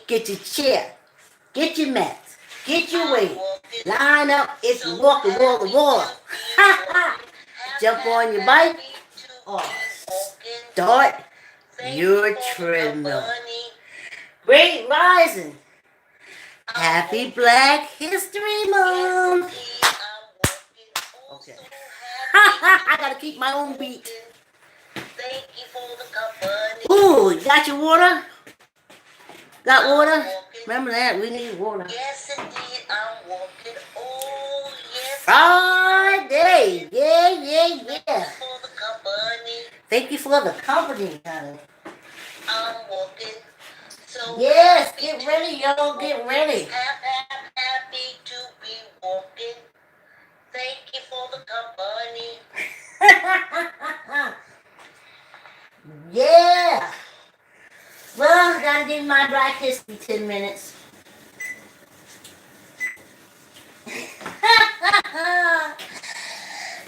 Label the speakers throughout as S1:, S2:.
S1: Get your chair. Get your mats. Get your weight. Line up. It's walking, wall to wall. Ha ha. Jump on your bike or start your treadmill. Great rising. Happy Black History Month. Okay. I gotta keep my own beat. Ooh, you got your water? Got water? Remember that? We need water. Yes, indeed, I'm walking. Oh, yes. Friday. Yeah. Thank you for the company, honey. I'm walking. So yes, get ready, y'all. Get ready. Happy to be walking. Thank you for the company. Yeah. Well, I gotta give my Black History 10 minutes.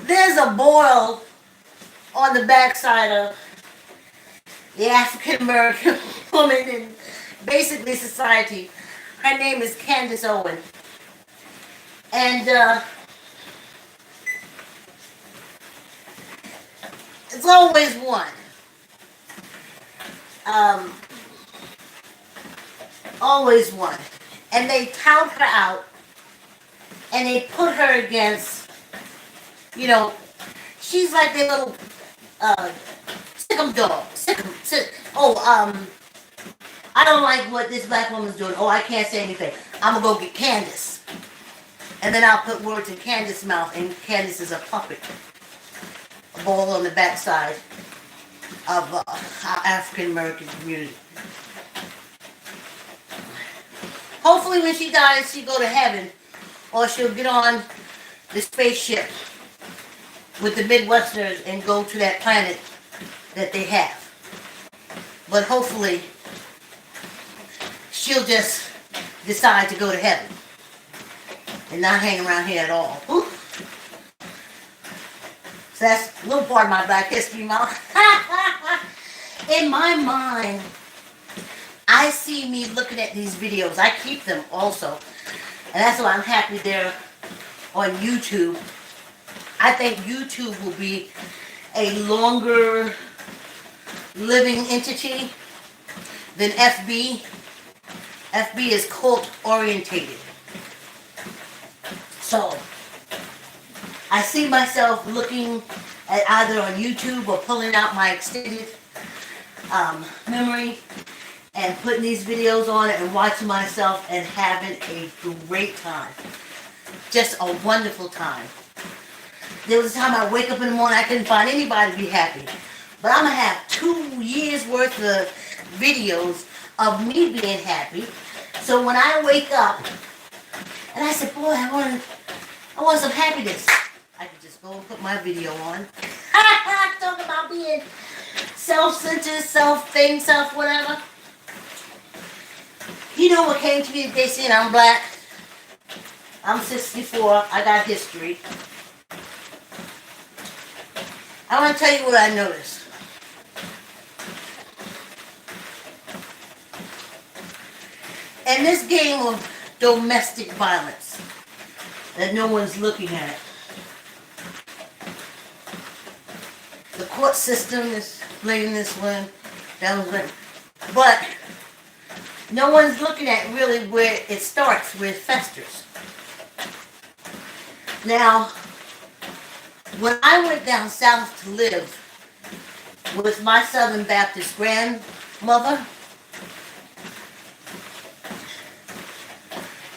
S1: There's a boil on the backside of the African American woman in basically society. Her name is Candace Owen. And it's always one. Always one. And they tout her out and they put her against, you know, she's like their little sick'em dog. I don't like what this black woman's doing. Oh, I can't say anything. I'm gonna go get Candace. And then I'll put words in Candace's mouth, and Candace is a puppet. A ball on the backside of our African American community. Hopefully when she dies, she'll go to heaven, or she'll get on the spaceship with the Midwesterners and go to that planet that they have. But hopefully, she'll just decide to go to heaven and not hang around here at all. Ooh. So that's a little part of my Black History Month. In my mind, I see me looking at these videos. I keep them also. And that's why I'm happy they're on YouTube. I think YouTube will be a longer living entity than FB. FB is cult orientated. So, I see myself looking at either on YouTube or pulling out my extended memory and putting these videos on it and watching myself and having a great time. Just a wonderful time. There was a time I wake up in the morning, I couldn't find anybody to be happy. But I'm going to have 2 years worth of videos of me being happy. So when I wake up, and I said, boy, I want some happiness. I could just go and put my video on. Talk about being self-centered, self-thing, self-whatever. You know what came to me today saying I'm black? I'm 64. I got history. I want to tell you what I noticed. In this game of domestic violence that no one's looking at, the court system is playing this one, that one, but no one's looking at really where it starts, where it festers. Now, when I went down south to live with my Southern Baptist grandmother,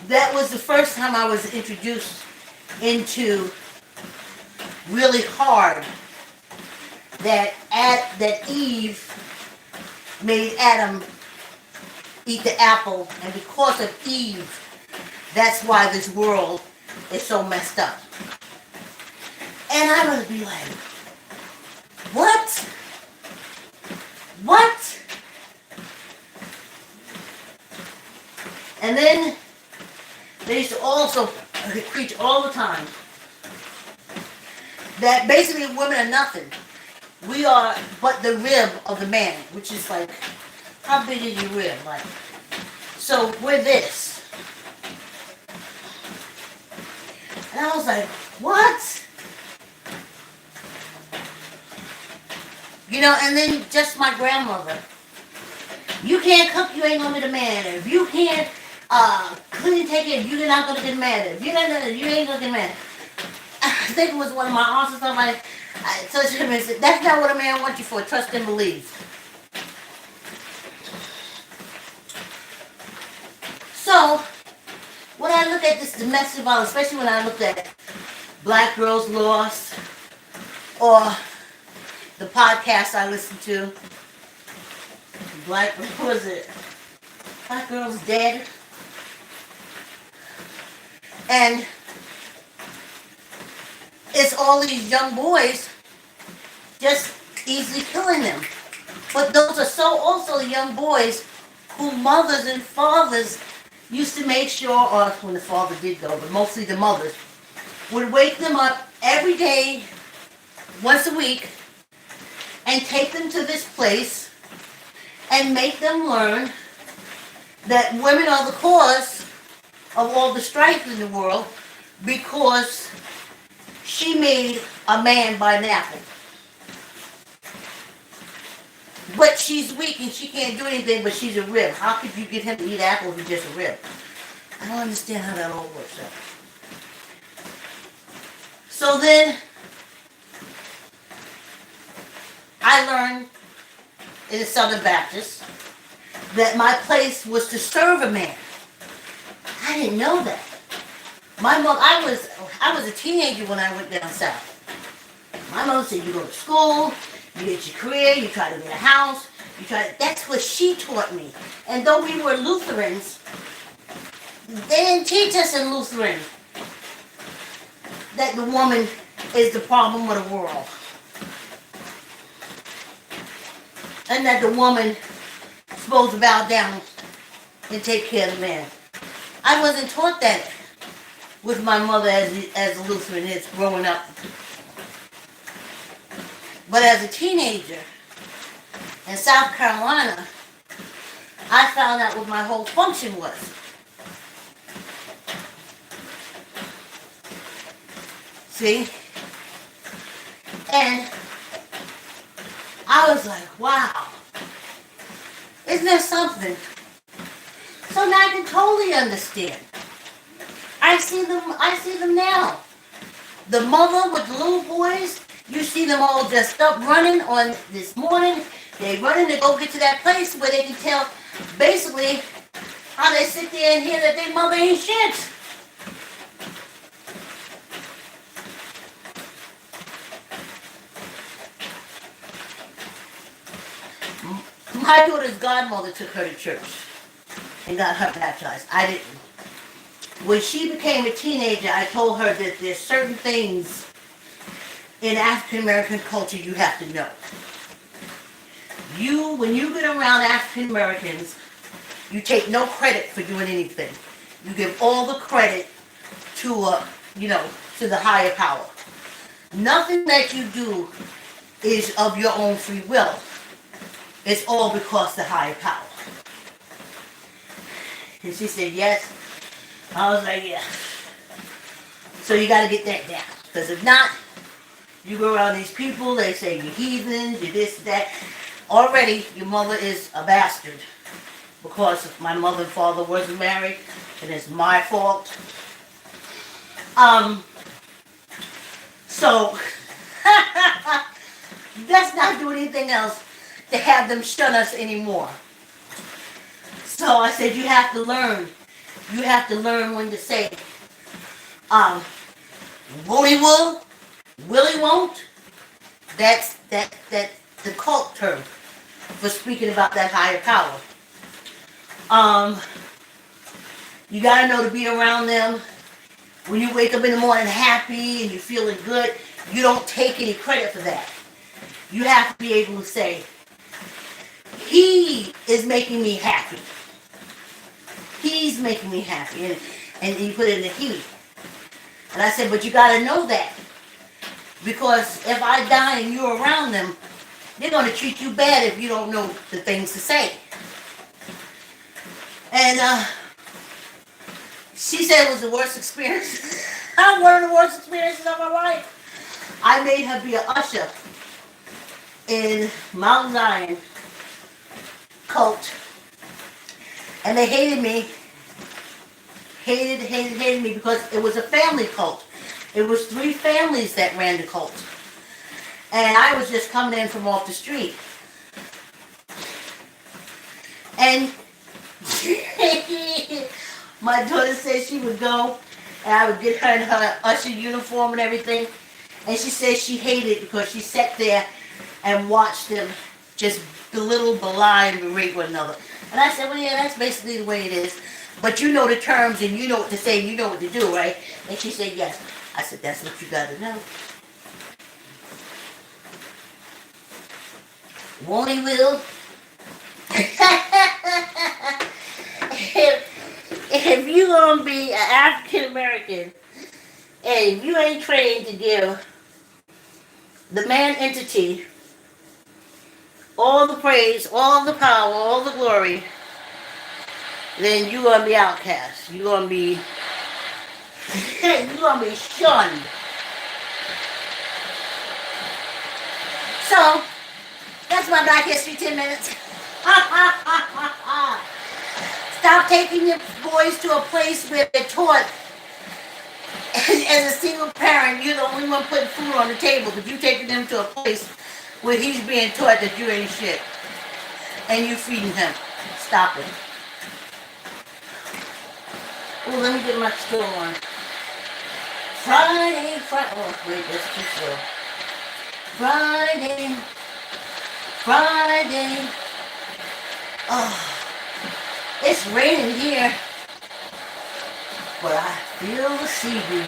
S1: that was the first time I was introduced into really hard that Eve made Adam eat the apple, and because of Eve, that's why this world is so messed up. And I would be like, what? What? And then they used to also preach all the time that basically women are nothing. We are but the rib of the man, which is like, how big is your rib? Like, So we're this. And I was like, what? You know, and then just my grandmother. You can't cook, you ain't gonna get a man. If you can't clean, take it, you're not gonna get mad. If you don't, you ain't gonna get mad. I think it was one of my aunts or something. I touched him and said, that's not what a man wants you for. Trust and believe. So, when I look at this domestic violence, especially when I look at Black Girls Lost, or the podcast I listen to, Black Girls Dead, and it's all these young boys just easily killing them. But those are also young boys who mothers and fathers used to make sure, or when the father did go, but mostly the mothers, would wake them up every day, once a week, and take them to this place and make them learn that women are the cause of all the strife in the world because she made a man by an apple. But she's weak and she can't do anything, but she's a rib. How could you get him to eat apple if he's just a rib? I don't understand how that all works out. So then, I learned in the Southern Baptist that my place was to serve a man. I didn't know that. My mother, I was a teenager when I went down south. My mother said, you go to school, you get your career, you try to get a house, that's what she taught me. And though we were Lutherans, they didn't teach us in Lutheran that the woman is the problem of the world. And that the woman is supposed to bow down and take care of the man. I wasn't taught that with my mother as a Lutheran is growing up. But as a teenager in South Carolina, I found out what my whole function was. See? And I was like, wow. Isn't there something? So now I can totally understand. I see them now. The mother with the little boys, you see them all dressed up running on this morning. They running to go get to that place where they can tell basically how they sit there and hear that their mother ain't shit. My daughter's godmother took her to church and got her baptized. I didn't. When she became a teenager, I told her that there's certain things in African American culture you have to know. When you get around African Americans, you take no credit for doing anything. You give all the credit to to the higher power. Nothing that you do is of your own free will. It's all because the higher power. And she said, yes. I was like, yeah. So you got to get that down. Because if not, you go around these people, they say you're heathens, you're this, that. Already, your mother is a bastard. Because my mother and father wasn't married, and it's my fault. So, let's not do anything else to have them shun us anymore. So I said, you have to learn. You have to learn when to say, won't he will he won't. That's the cult term for speaking about that higher power. You gotta know to be around them. When you wake up in the morning happy and you're feeling good, you don't take any credit for that. You have to be able to say, he is making me happy. He's making me happy. And you put it in the he. And I said, but you got to know that. Because if I die and you're around them, they're going to treat you bad if you don't know the things to say. And she said it was the worst experience. One of the worst experiences of my life. I made her be an usher in Mount Zion cult. And they hated me. Hated me because it was a family cult. It was 3 families that ran the cult. And I was just coming in from off the street. And my daughter said she would go and I would get her in her usher uniform and everything. And she said she hated it because she sat there and watched them just belittle, belie, and berate one another. And I said, well, yeah, that's basically the way it is. But you know the terms and you know what to say and you know what to do, right? And she said, yes. I said, that's what you got to know. Won't he, Will? if you gonna be an African American and if you ain't trained to give the man entity all the praise, all the power, all the glory, then you're gonna be outcast. You're gonna be shunned. So that's my Black History 10 minutes. Stop taking your boys to a place where they're taught. As a single parent, you're the only one putting food on the table, but you're taking them to a place where he's being taught that you ain't shit. And you feeding him. Stop it. Oh, let me get my store on. Friday. Oh, wait, that's too slow. Friday. Oh, it's raining here, but I feel the sea breeze.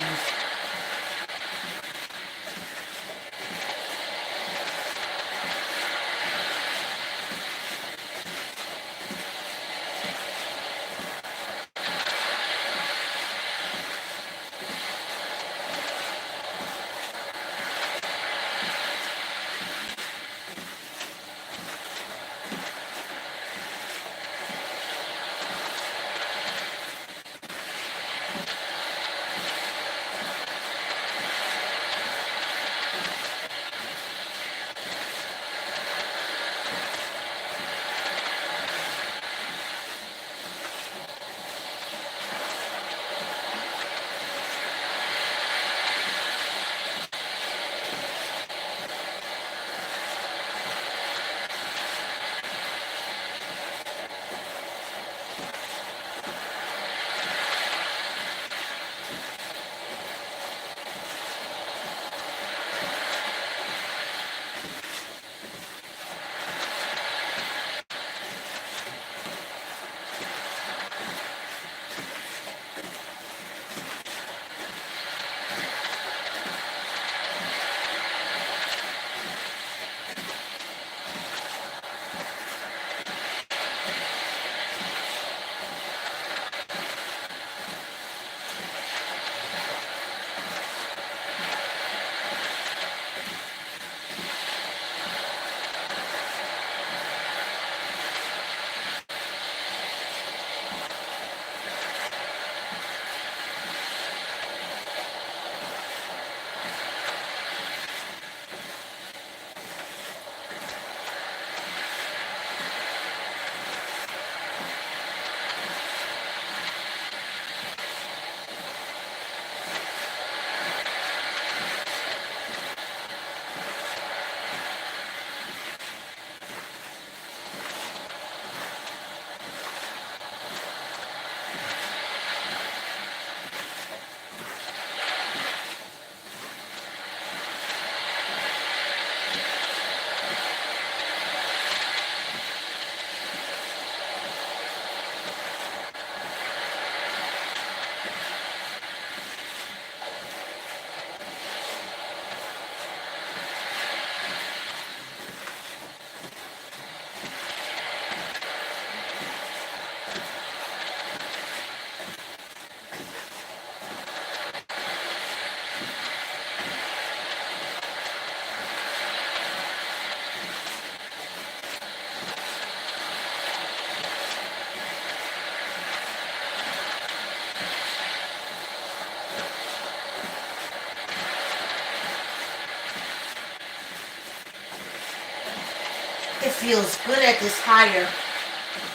S1: feels good at this higher,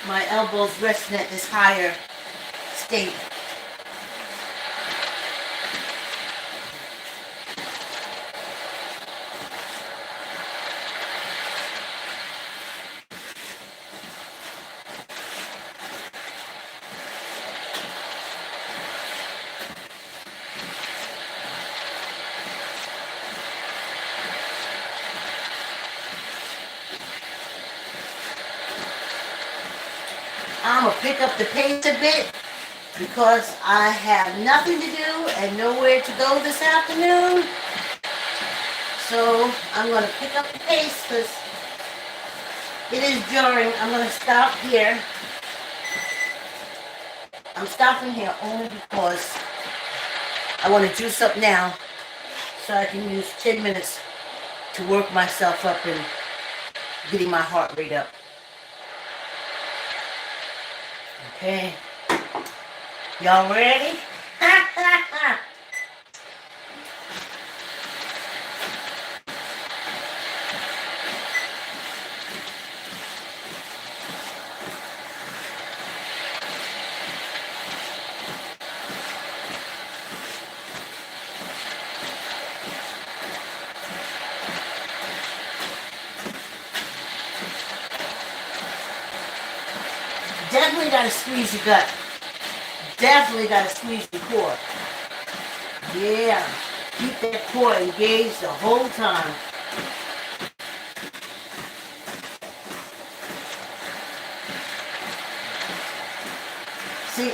S1: my elbows resting at this higher state. I'm going to pick up the pace a bit because I have nothing to do and nowhere to go this afternoon. So I'm going to pick up the pace because it is jarring. I'm going to stop here. I'm stopping here only because I want to juice up now so I can use 10 minutes to work myself up and getting my heart rate up. Okay. Y'all ready? Definitely gotta squeeze your gut. Definitely gotta squeeze the core. Yeah. Keep that core engaged the whole time. See,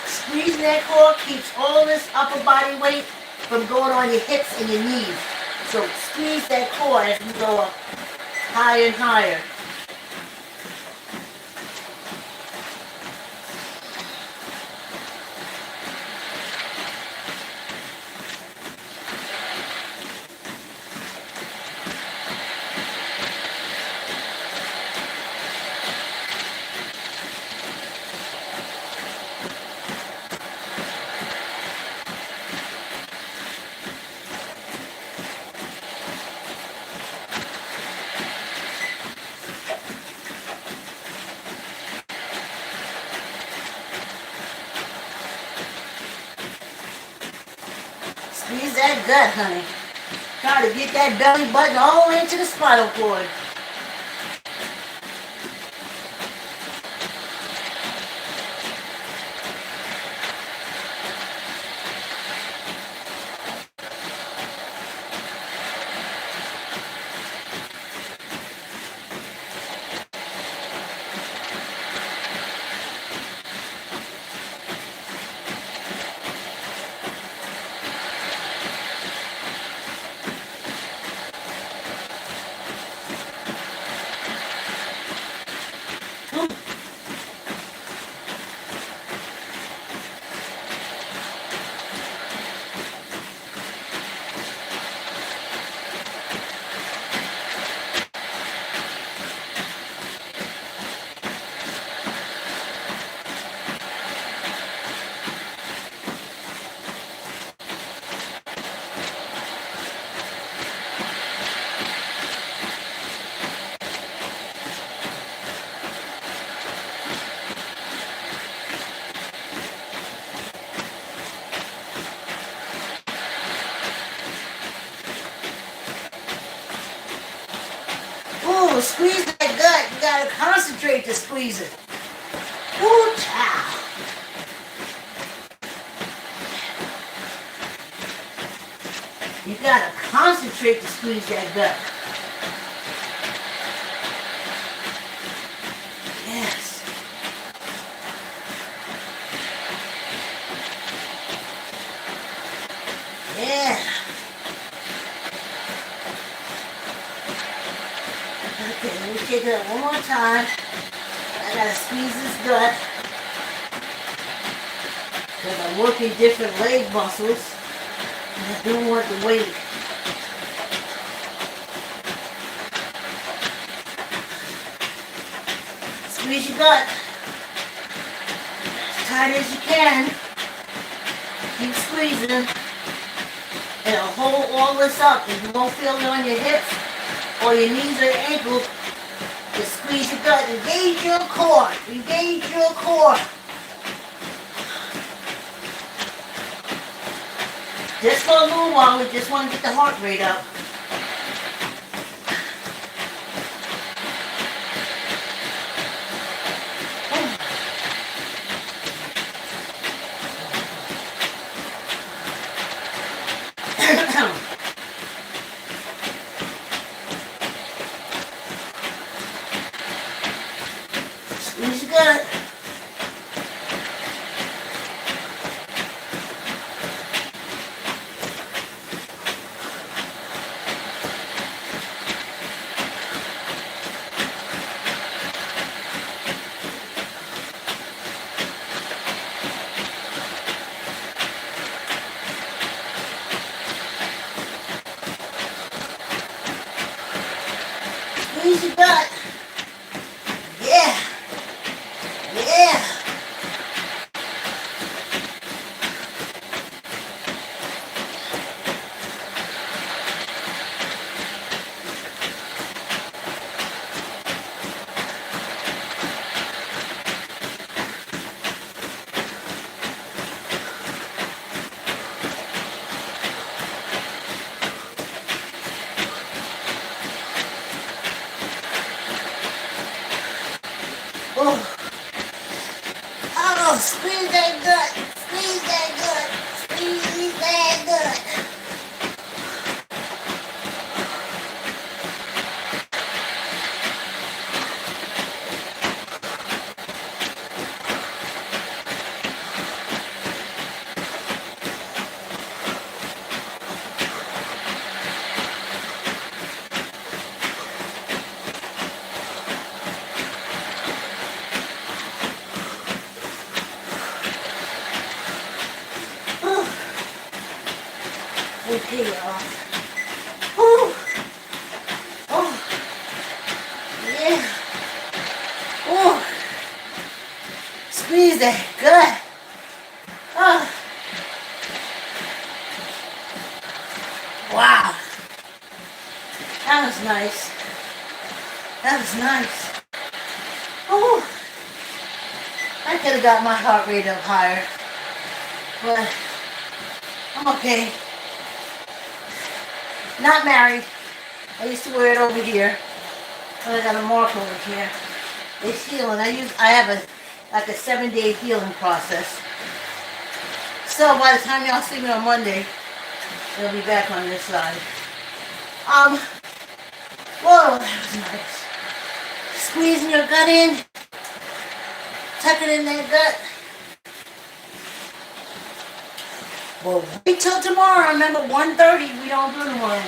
S1: squeezing that core keeps all this upper body weight from going on your hips and your knees. So squeeze that core as we go up higher and higher. Squeeze that gut, honey. Try to get that belly button all the way into the spinal cord. Ooh, squeeze that gut. You gotta concentrate to squeeze it. Ooh, child. You gotta concentrate to squeeze that gut. Yes. Yeah. Okay, let me take it up one more time. I gotta squeeze this gut. Because I'm working different leg muscles. And I don't want the weight. Squeeze your gut. As tight as you can. Keep squeezing. It'll hold all this up. If you won't feel it on your hips or your knees or your ankles, Just squeeze your gut. Engage your core. Engage your core. Just for a little while, we just want to get the heart rate up. Squeeze your gut. Squeeze your gut. Yeah. Yeah. Oh. Oh, squeeze that gut. Squeeze that gut. Squeeze that gut. Okay, y'all. Oh, oh, yeah. Oh, squeeze that gut. Oh, wow. That was nice. That was nice. Oh, I could have got my heart rate up higher, but I'm okay. Not married. I used to wear it over here, but I got a mark over here. It's healing. I have like a 7-day healing process. So by the time y'all see me on Monday, it'll be back on this side. Whoa, that was nice. Squeezing your gut in, tucking in that gut. Well, wait till tomorrow. Remember, 1:30, we don't do the morning.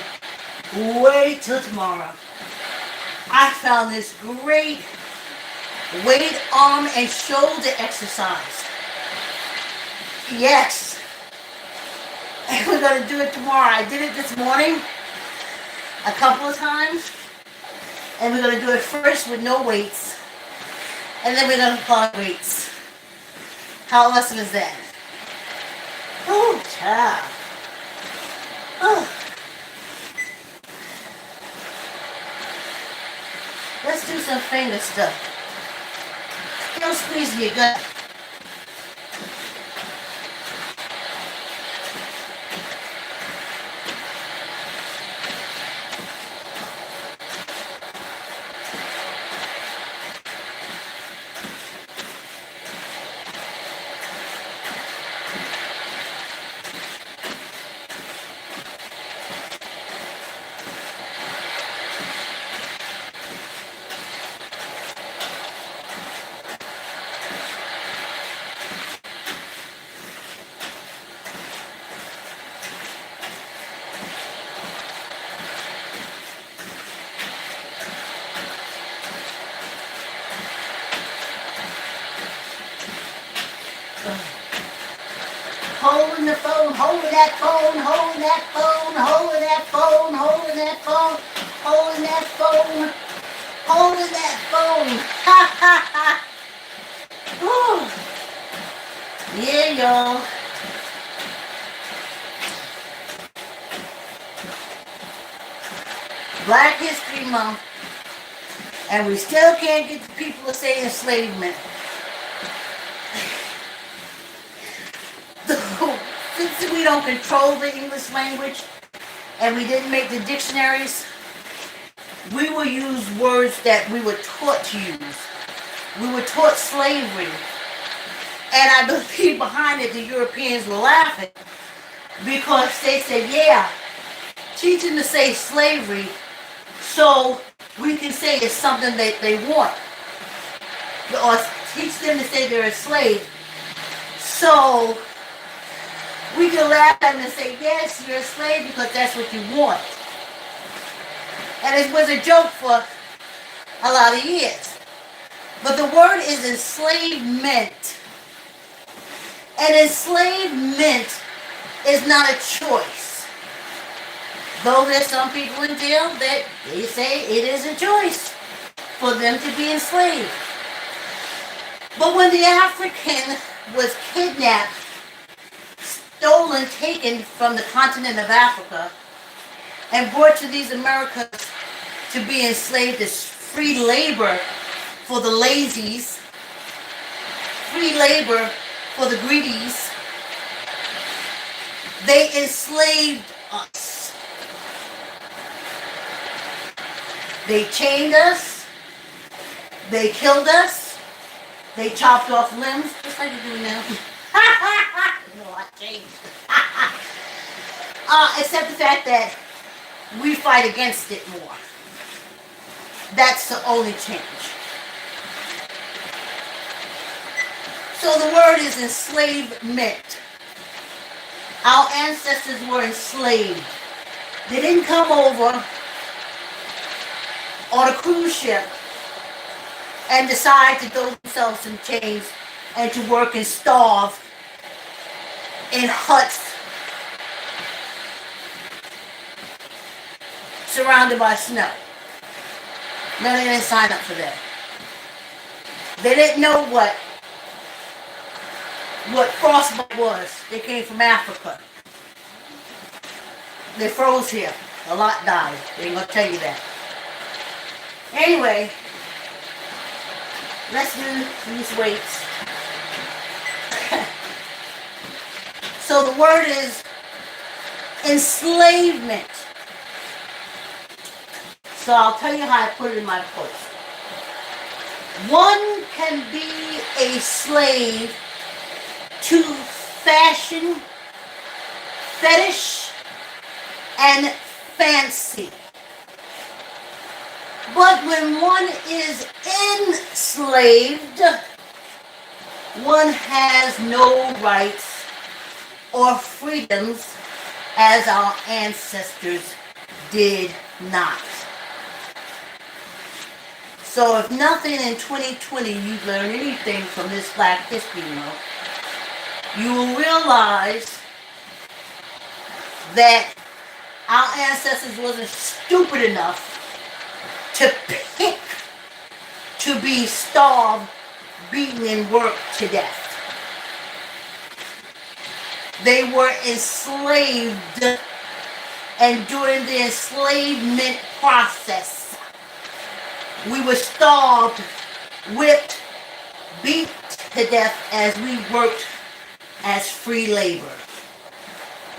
S1: Wait till tomorrow. I found this great weight, arm, and shoulder exercise. Yes. And we're going to do it tomorrow. I did it this morning a couple of times. And we're going to do it first with no weights. And then we're going to apply weights. How awesome is that? Oh, child. Oh. Let's do some finger stuff. Still squeezing your gut. Holding the phone, holding that phone, holding that phone, holding that phone, holding that phone, holding that phone, holding that phone. Ha ha ha. Woo. Yeah, y'all. Black History Month. And we still can't get the people to say enslavement. Since we don't control the English language and we didn't make the dictionaries, we will use words that we were taught to use. We were taught slavery. And I believe behind it the Europeans were laughing because they said, yeah, teach them to say slavery so we can say it's something that they want. Or teach them to say they're a slave so we can laugh at them and say, yes, you're a slave because that's what you want. And it was a joke for a lot of years. But the word is enslavement. And enslavement is not a choice. Though there's some people in jail that they say it is a choice for them to be enslaved. But when the African was kidnapped, stolen, taken from the continent of Africa, and brought to these Americas to be enslaved as free labor for the lazies, free labor for the greedies, they enslaved us. They chained us, they killed us, they chopped off limbs, just like you do now. No, I changed. Except the fact that we fight against it more. That's the only change. So the word is enslavement. Our ancestors were enslaved. They didn't come over on a cruise ship and decide to throw themselves in chains and to work and starve in huts surrounded by snow. No, they didn't sign up for that. They didn't know what frostbite was. They came from Africa. They froze here. A lot died. They ain't gonna tell you that. Anyway, let's do these weights. So the word is enslavement. So I'll tell you how I put it in my post. One can be a slave to fashion, fetish, and fancy. But when one is enslaved, one has no rights or freedoms as our ancestors did not. So if nothing in 2020 you've learned anything from this Black History Month, you will realize that our ancestors wasn't stupid enough to pick to be starved, beaten, and worked to death. They were enslaved, and during the enslavement process, we were starved, whipped, beat to death as we worked as free labor.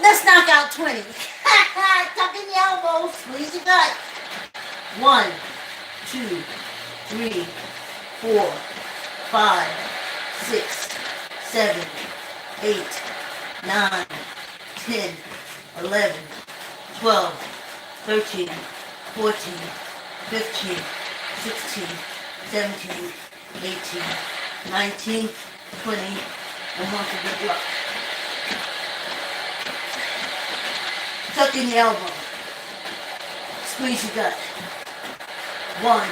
S1: Let's knock out 20. Tuck in the elbows, squeeze your gut. 1, 2, 3, 4, 5, 6, 7, 8, 9, 10, 11, 12, 13, 14, 15, 16, 17, 18, 19, 20, and one for good luck. Tuck in the elbow. Squeeze your gut. 1,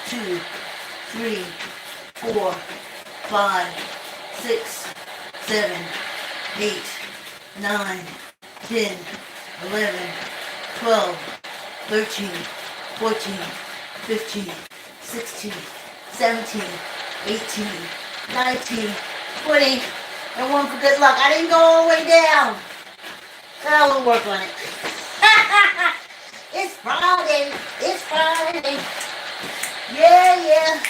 S1: 2, 3, 4, 5, 6, 7, 8, 9, 10, 11, 12, 13, 14, 15, 16, 17, 18, 19, 20, and one for good luck. I didn't go all the way down. But I will work on it. It's Friday. It's Friday. Yeah, yeah.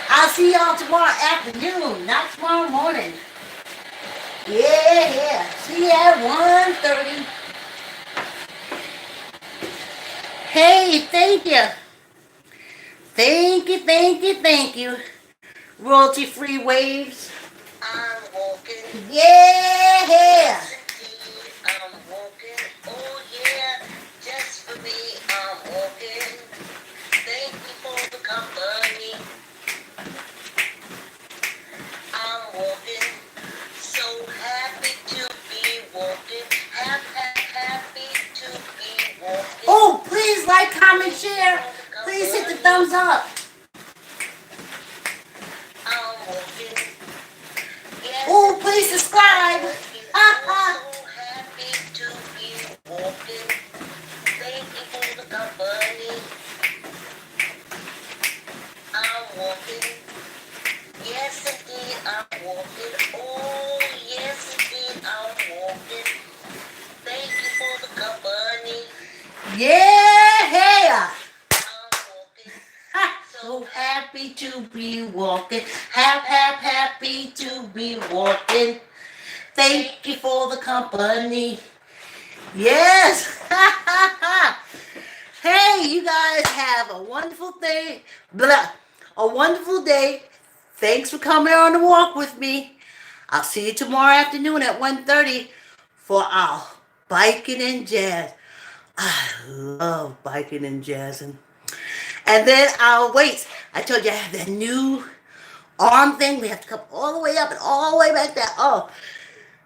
S1: I'll see y'all tomorrow afternoon, not tomorrow morning. Yeah, yeah. See you at 1:30. Hey, thank you. Thank you, thank you, thank you. Royalty free waves. I'm walking. Yeah. Yes, indeed, I'm walking. Oh yeah, just for me, I'm walking. Thank you for the company. I'm walking. So happy to be walking. Happy to be walking. Oh, please like, comment, share. Please hit the thumbs up. I'm walking. Yes, oh, please subscribe. So happy to be walking. Thank you for the company. I'm walking. Yes, indeed, I'm walking. Oh, yes, indeed, I'm walking. Thank you for the company. Yeah! I'm walking. So happy to be walking. Happy to be walking. Thank you for the company. Yes! Hey, you guys have a wonderful day. Blah. A wonderful day. Thanks for coming on the walk with me. I'll see you tomorrow afternoon at 1:30 for our biking and jazz. I love biking and jazzing. And then our weights. I told you I have that new arm thing. We have to come all the way up and all the way back down. Oh,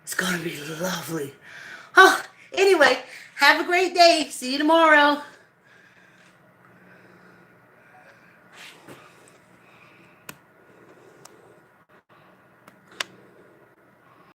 S1: it's going to be lovely. Huh. Anyway, have a great day. See you tomorrow.